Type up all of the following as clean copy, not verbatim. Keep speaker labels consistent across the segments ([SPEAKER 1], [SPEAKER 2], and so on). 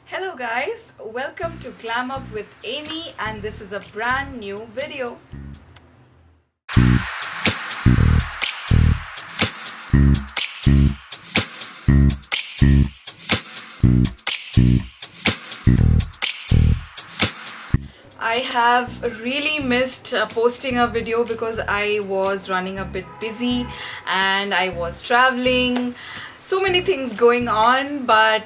[SPEAKER 1] Hello guys, welcome to Glam Up with Amy and this is a brand new video. I have really missed posting a video because I was running a bit busy and I was traveling. So many things going on, but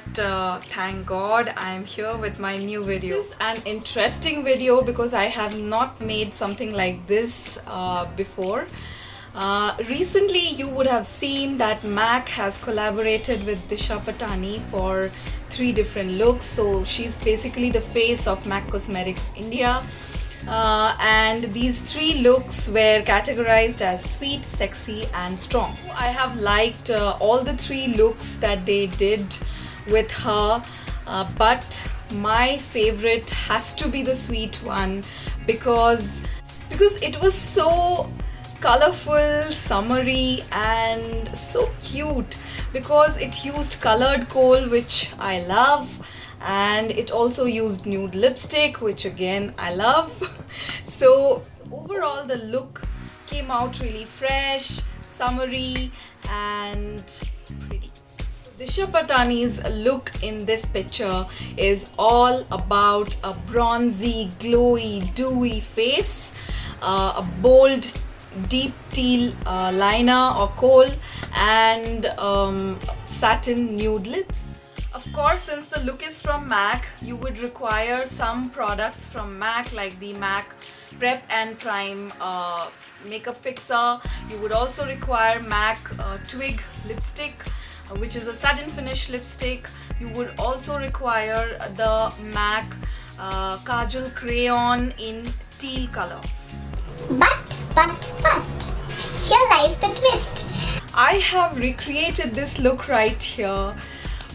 [SPEAKER 1] thank God I am here with my new video. This is an interesting video because I have not made something like this before. Recently you would have seen that MAC has collaborated with Disha Patani for 3 different looks. So she's basically the face of MAC Cosmetics India. And these 3 looks were categorized as sweet, sexy and strong. I have liked all the 3 looks that they did with her, but my favorite has to be the sweet one because it was so colorful, summery and so cute because it used colored kohl, which I love, and it also used nude lipstick, which again I love. So overall the look came out really fresh, summery and pretty. Disha Patani's look in this picture is all about a bronzy, glowy, dewy face, a bold deep teal liner or kohl and satin nude lips. Of course, since the look is from MAC, you would require some products from MAC like the MAC Prep and Prime makeup fixer. You would also require MAC Twig lipstick, which is a satin finish lipstick. You would also require the MAC Kajal crayon in teal color.
[SPEAKER 2] But, here lies the twist.
[SPEAKER 1] I have recreated this look right here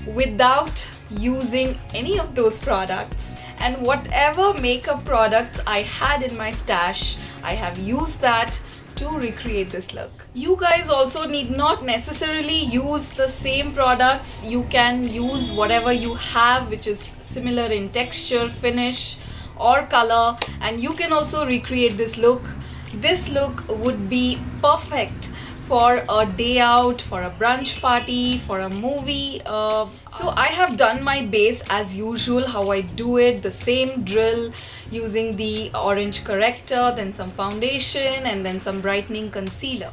[SPEAKER 1] without using any of those products, and whatever makeup products I had in my stash, I have used that to recreate this look. You guys also need not necessarily use the same products. You can use whatever you have which is similar in texture, finish or color, and you can also recreate this look. This look would be perfect for a day out, for a brunch party, for a movie. So I have done my base as usual, how I do it, the same drill, using the orange corrector, then some foundation and then some brightening concealer.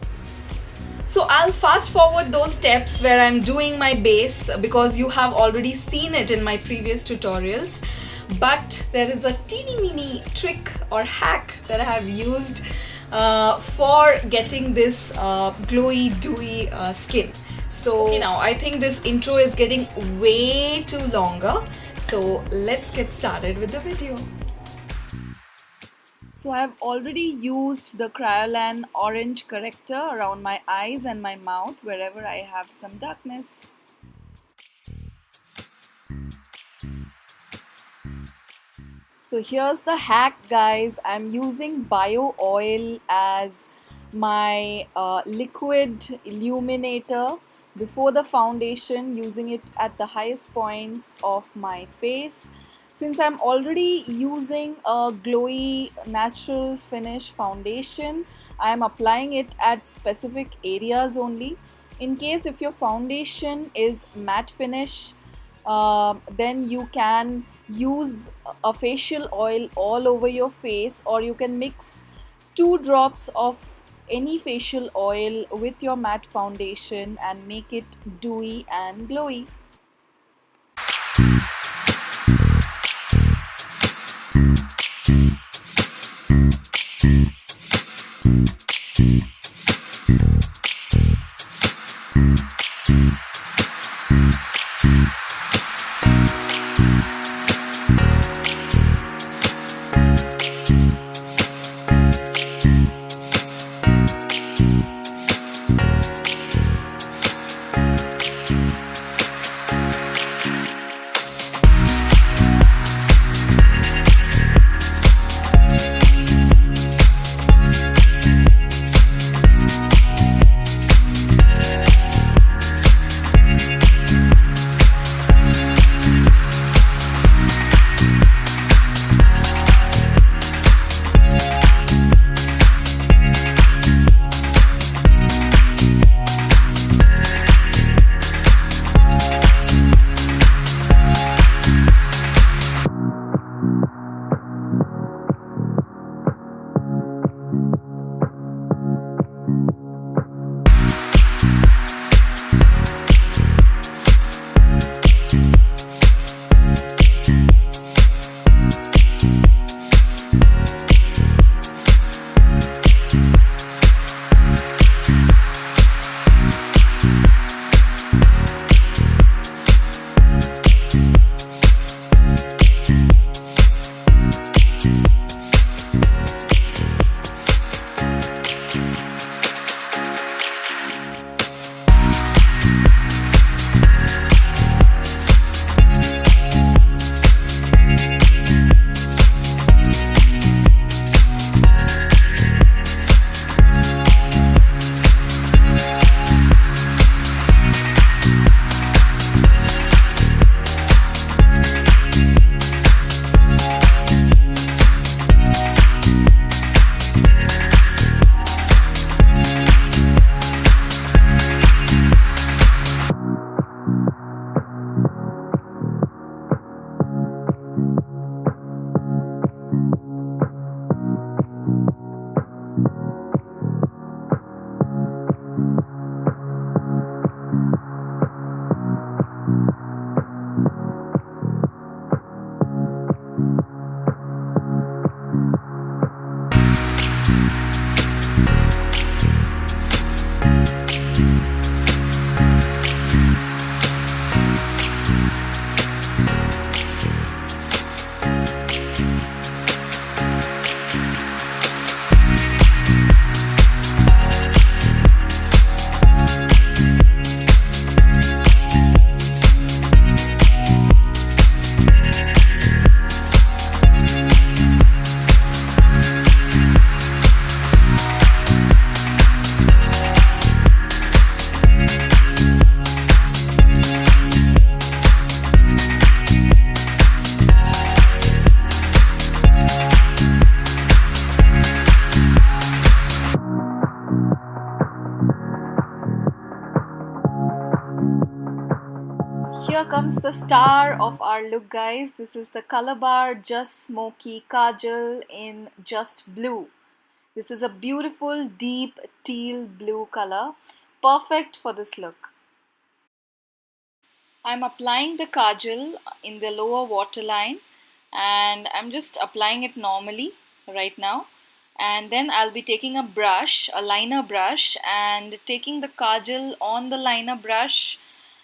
[SPEAKER 1] So I'll fast forward those steps where I'm doing my base because you have already seen it in my previous tutorials. But there is a teeny mini trick or hack that I have used for getting this glowy, dewy skin. So okay, now I think this intro is getting way too longer. So let's get started with the video. So I have already used the Kryolan orange corrector around my eyes and my mouth wherever I have some darkness. So here's the hack, guys. I'm using bio oil as my liquid illuminator before the foundation, using it at the highest points of my face. Since I'm already using a glowy natural finish foundation, I'm applying it at specific areas only. In case if your foundation is matte finish, then you can use a facial oil all over your face, or you can mix 2 drops of any facial oil with your matte foundation and make it dewy and glowy. comes the star of our look, guys. This is the Color Bar Just Smoky Kajal in Just Blue. This is a beautiful deep teal blue color, perfect for this look. I'm applying the kajal in the lower waterline and I'm just applying it normally right now. And then I'll be taking a brush, a liner brush, and taking the kajal on the liner brush,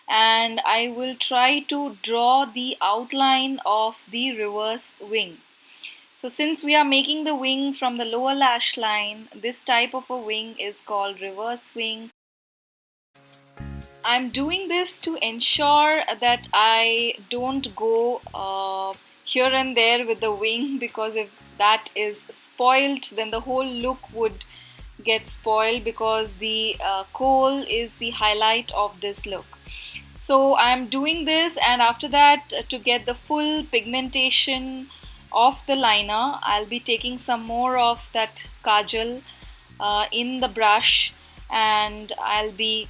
[SPEAKER 1] and I will try to draw the outline of the reverse wing. So since we are making the wing from the lower lash line, this type of a wing is called reverse wing. I'm doing this to ensure that I don't go here and there with the wing, because if that is spoilt, then the whole look would get spoiled, because the kohl is the highlight of this look. So I'm doing this, and after that, to get the full pigmentation of the liner, I'll be taking some more of that kajal in the brush, and I'll be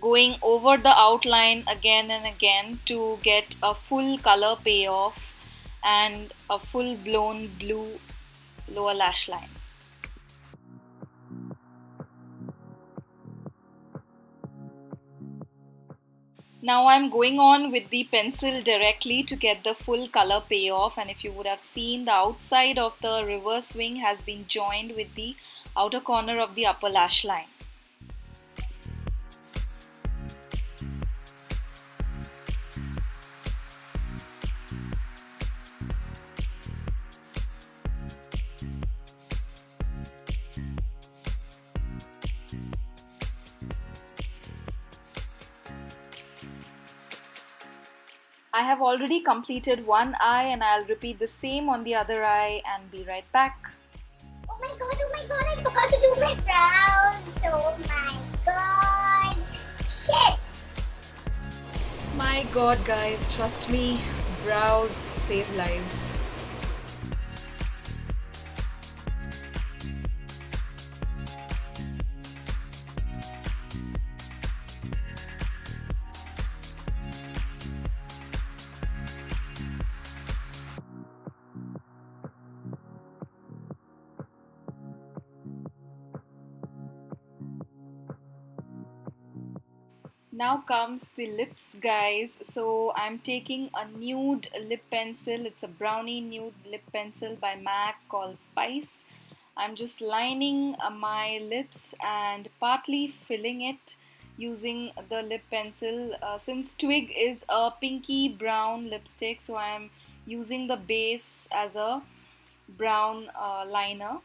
[SPEAKER 1] going over the outline again and again to get a full color payoff and a full blown blue lower lash line. Now I'm going on with the pencil directly to get the full color payoff, and if you would have seen, the outside of the reverse wing has been joined with the outer corner of the upper lash line. I have already completed one eye, and I'll repeat the same on the other eye and be right back.
[SPEAKER 2] Oh my god, I forgot to do my brows. Oh my god. Shit.
[SPEAKER 1] My god, guys, trust me, brows save lives. Now comes the lips, guys. So I'm taking a nude lip pencil. It's a brownie nude lip pencil by MAC called Spice. I'm just lining my lips and partly filling it using the lip pencil. Since Twig is a pinky brown lipstick, so I'm using the base as a brown liner.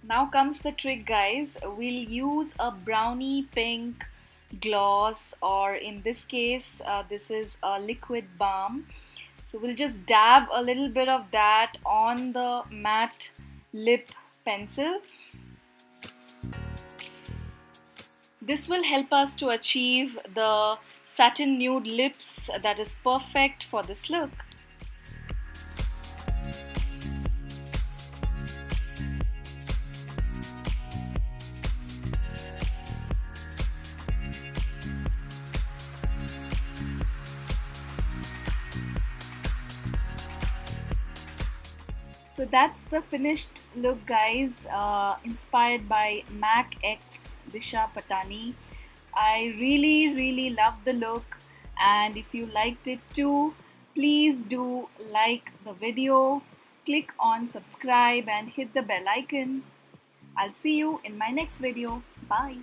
[SPEAKER 1] Now comes the trick, guys. We'll use a brownie pink gloss, or in this case this is a liquid balm. So we'll just dab a little bit of that on the matte lip pencil. This will help us to achieve the satin nude lips that is perfect for this look. So that's the finished look, guys, inspired by MACxDisha Patani. I really love the look, and if you liked it too, please do like the video, click on subscribe and hit the bell icon. I'll see you in my next video. Bye.